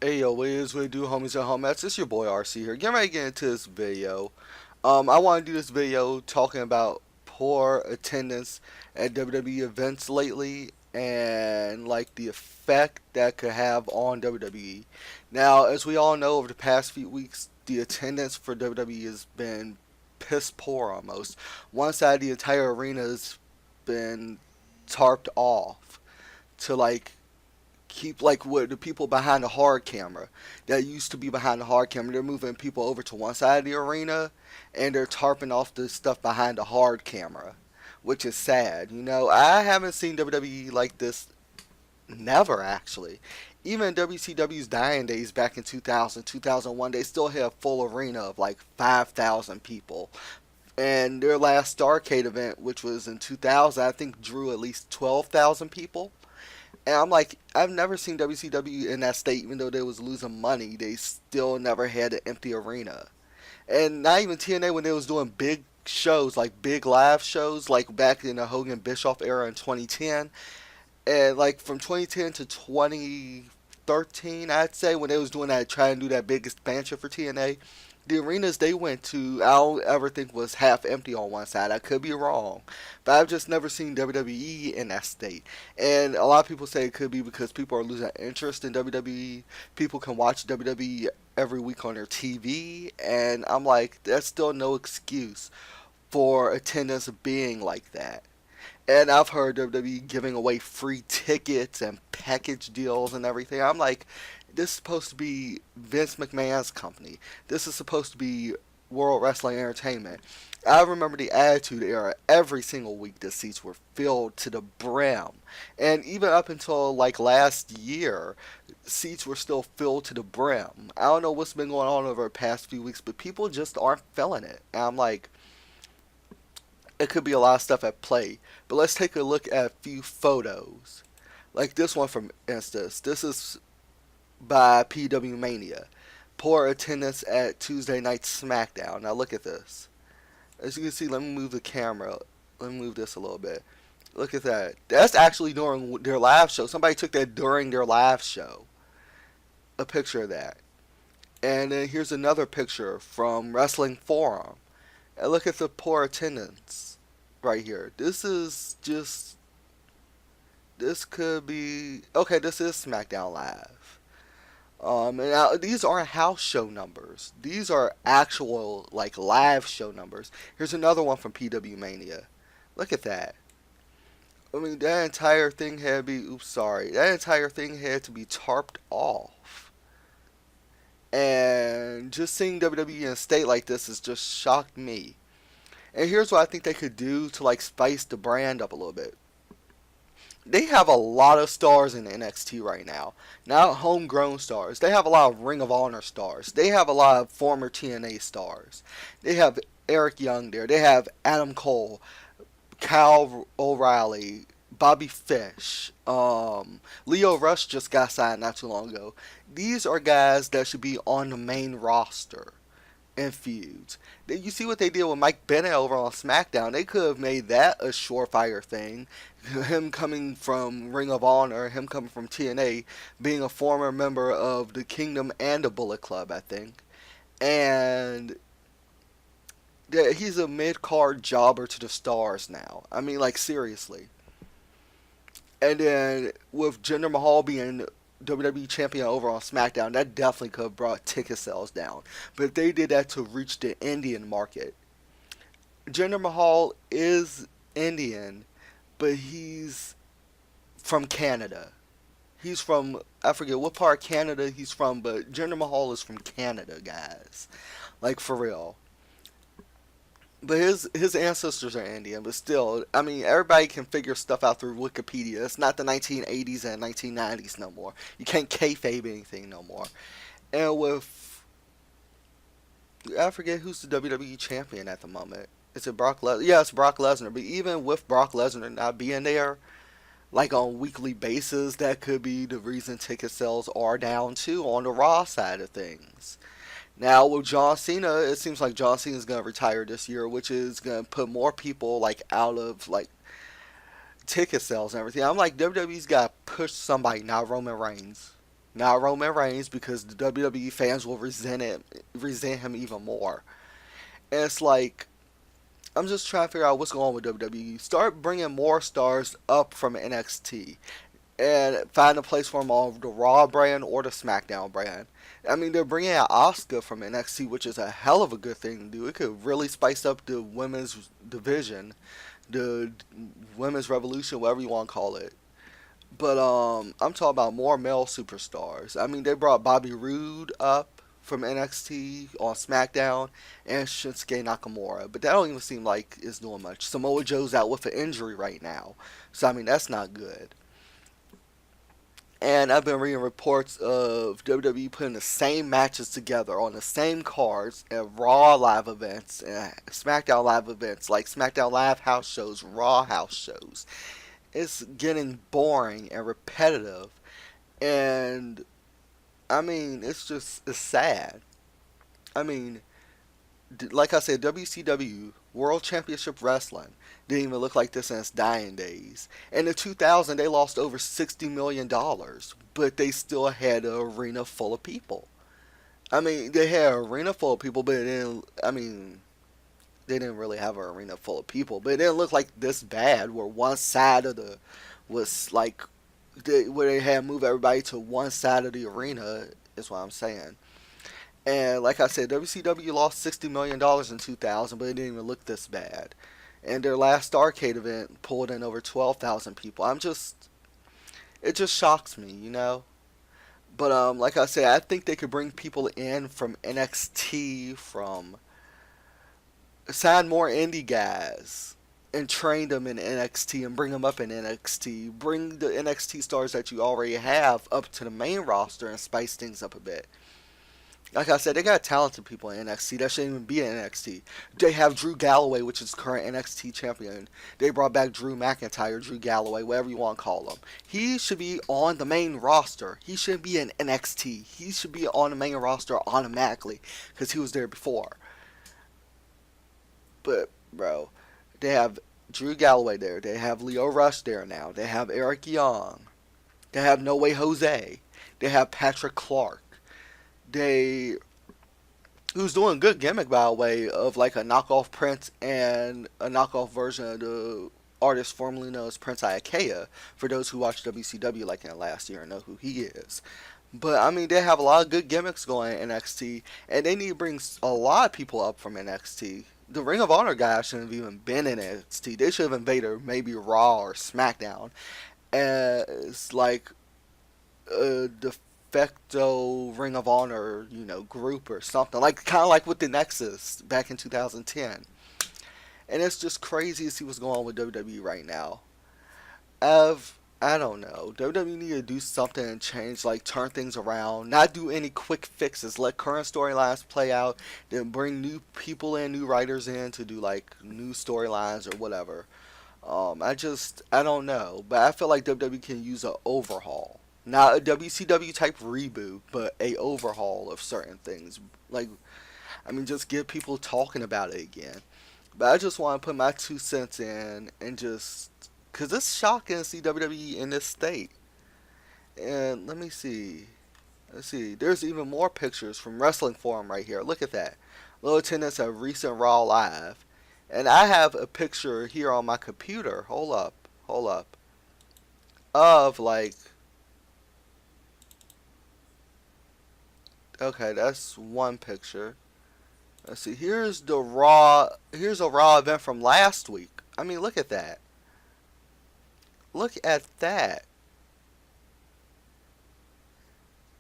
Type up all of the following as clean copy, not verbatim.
Hey yo, what is we do, homies and homies? It's your boy RC here. Get ready to get into this video. I want to do this video talking about poor attendance at WWE events lately and like the effect that could have on WWE. Now, as we all know, over the past few weeks, the attendance for WWE has been piss poor almost. One side of the entire arena has been tarped off to keep like what the people behind the hard camera that used to be behind the hard camera. They're moving people over to one side of the arena and they're tarping off the stuff behind the hard camera, which is sad. I haven't seen WWE like this, never actually. Even WCW's dying days back in 2000, 2001, they still had a full arena of like 5,000 people. And their last Starrcade event, which was in 2000, I think drew at least 12,000 people. And I'm like, I've never seen WCW in that state, even though they was losing money. They still never had an empty arena. And not even TNA when they was doing big shows, like big live shows, like back in the Hogan Bischoff era in 2010. And like from 2010 to 2013, I'd say, when they was doing that, trying to do that big expansion for TNA, the arenas they went to, I don't ever think was half empty on one side. I could be wrong, but I've just never seen WWE in that state. And a lot of people say it could be because people are losing interest in WWE. People can watch WWE every week on their TV, and I'm like, that's still no excuse for attendance being like that. And I've heard WWE giving away free tickets and package deals and everything. I'm like, this is supposed to be Vince McMahon's company. This is supposed to be World Wrestling Entertainment. I remember the Attitude Era. Every single week, the seats were filled to the brim. And even up until like last year, seats were still filled to the brim. I don't know what's been going on over the past few weeks, but people just aren't feeling it. And I'm like, it could be a lot of stuff at play. But let's take a look at a few photos. Like this one, for instance. This is by PW Mania. Poor attendance at Tuesday Night SmackDown. Now look at this. As you can see, let me move the camera. Let me move this a little bit. Look at that. That's actually during their live show. Somebody took that during their live show. A picture of that. And then here's another picture from Wrestling Forum. And look at the poor attendance right here. This is just. This could be. Okay, this is SmackDown Live. And now these aren't house show numbers. These are actual like live show numbers. Here's another one from PW Mania. Look at that. I mean, that entire thing had to be. Oops, sorry. That entire thing had to be tarped off. And just seeing WWE in a state like this has just shocked me. And here's what I think they could do to like spice the brand up a little bit. They have a lot of stars in NXT right now. Not homegrown stars. They have a lot of Ring of Honor stars. They have a lot of former TNA stars. They have Eric Young there. They have Adam Cole, Kyle O'Reilly, Bobby Fish. Leo Rush just got signed not too long ago. These are guys that should be on the main roster in feuds. You see what they did with Mike Bennett over on SmackDown. They could have made that a surefire thing. Him coming from Ring of Honor, him coming from TNA, being a former member of the Kingdom and the Bullet Club, I think. And he's a mid-card jobber to the stars now. I mean, like, seriously. And then with Jinder Mahal being WWE champion over on SmackDown, that definitely could have brought ticket sales down. But they did that to reach the Indian market. Jinder Mahal is Indian, but he's from Canada. He's from, I forget what part of Canada he's from, but Jinder Mahal is from Canada, guys. Like, for real. But his ancestors are Indian, but still, I mean, everybody can figure stuff out through Wikipedia. It's not the 1980s and 1990s no more. You can't kayfabe anything no more. And with, I forget who's the WWE champion at the moment. Is it Brock Lesnar? Yeah, it's Brock Lesnar. But even with Brock Lesnar not being there, like on a weekly basis, that could be the reason ticket sales are down too on the Raw side of things. Now with John Cena, it seems like John Cena is gonna retire this year, which is gonna put more people like out of like ticket sales and everything. I'm like, WWE's got to push somebody, not Roman Reigns. not Roman Reigns, because the WWE fans will resent him even more. And it's like, I'm just trying to figure out what's going on with WWE. Start bringing more stars up from NXT and find a place for them on the Raw brand or the SmackDown brand. I mean, they're bringing out Asuka from NXT, which is a hell of a good thing to do. It could really spice up the women's division, the women's revolution, whatever you want to call it. But I'm talking about more male superstars. I mean, they brought Bobby Roode up from NXT on SmackDown and Shinsuke Nakamura, but that don't even seem like it's doing much. Samoa Joe's out with an injury right now, so I mean that's not good. And I've been reading reports of WWE putting the same matches together on the same cards at Raw live events and SmackDown live events, like SmackDown live house shows, Raw house shows. It's getting boring and repetitive, and I mean, it's sad. I mean, like I said, WCW World Championship Wrestling didn't even look like this in its dying days. In the 2000, they lost over $60 million, but they still had an arena full of people. I mean, they had an arena full of people, but it didn't. I mean, they didn't really have an arena full of people, but it didn't look like this bad. Where one side of the was like where they had moved everybody to one side of the arena. Is what I'm saying. And like I said, WCW lost $60 million in 2000, but it didn't even look this bad. And their last Starrcade event pulled in over 12,000 people. It just shocks me, you know. But like I said, I think they could bring people in from NXT, from sign more indie guys and train them in NXT and bring them up in NXT. Bring the NXT stars that you already have up to the main roster and spice things up a bit. Like I said, they got talented people in NXT that shouldn't even be in NXT. They have Drew Galloway, which is current NXT champion. They brought back Drew McIntyre, Drew Galloway, whatever you want to call him. He should be on the main roster. He shouldn't be in NXT. He should be on the main roster automatically because he was there before. But, bro, they have Drew Galloway there. They have Leo Rush there now. They have Eric Young. They have No Way Jose. They have Patrick Clark. They who's doing a good gimmick by the way of like a knockoff Prince and a knockoff version of the artist formerly known as Prince Iakea for those who watched WCW like in the last year and know who he is. But I mean they have a lot of good gimmicks going in NXT and they need to bring a lot of people up from NXT. The Ring of Honor guys shouldn't have even been in NXT. They should have invaded maybe Raw or SmackDown as like de facto Ring of Honor, group or something. Like kind of like with the Nexus back in 2010. And it's just crazy to see what's going on with WWE right now. I don't know. WWE need to do something and change, like turn things around. Not do any quick fixes. Let current storylines play out. Then bring new people in, new writers in to do like new storylines or whatever. I don't know, but I feel like WWE can use an overhaul, not a WCW type reboot, but a overhaul of certain things. Like, I mean, just get people talking about it again. But I just want to put my 2 cents in and just, cause it's shocking to see WWE in this state. And let me see. Let's see. There's even more pictures from Wrestling Forum right here. Look at that. Low attendance at recent Raw Live. And I have a picture here on my computer. Hold up. Of like, okay, that's one picture. Let's see. Here's a Raw event from last week. I mean, look at that. Look at that.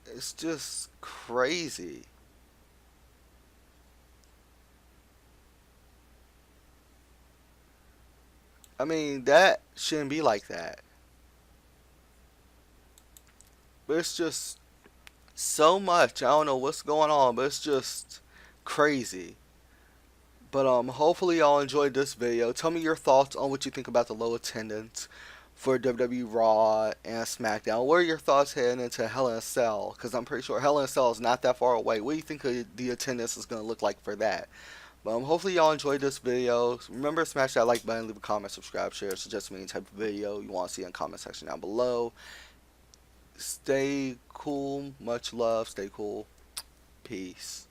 It's just crazy. I mean, that shouldn't be like that. But it's just so much. I don't know what's going on, but it's just crazy. But hopefully y'all enjoyed this video. Tell me your thoughts on what you think about the low attendance for WWE Raw and SmackDown. What are your thoughts heading into Hell in a Cell? Because I'm pretty sure Hell in a Cell is not that far away. What do you think the attendance is going to look like for that? But hopefully y'all enjoyed this video. Remember to smash that like button, leave a comment, subscribe, share, suggest me any type of video you want to see in the comment section down below. Stay cool. Much love. Stay cool. Peace.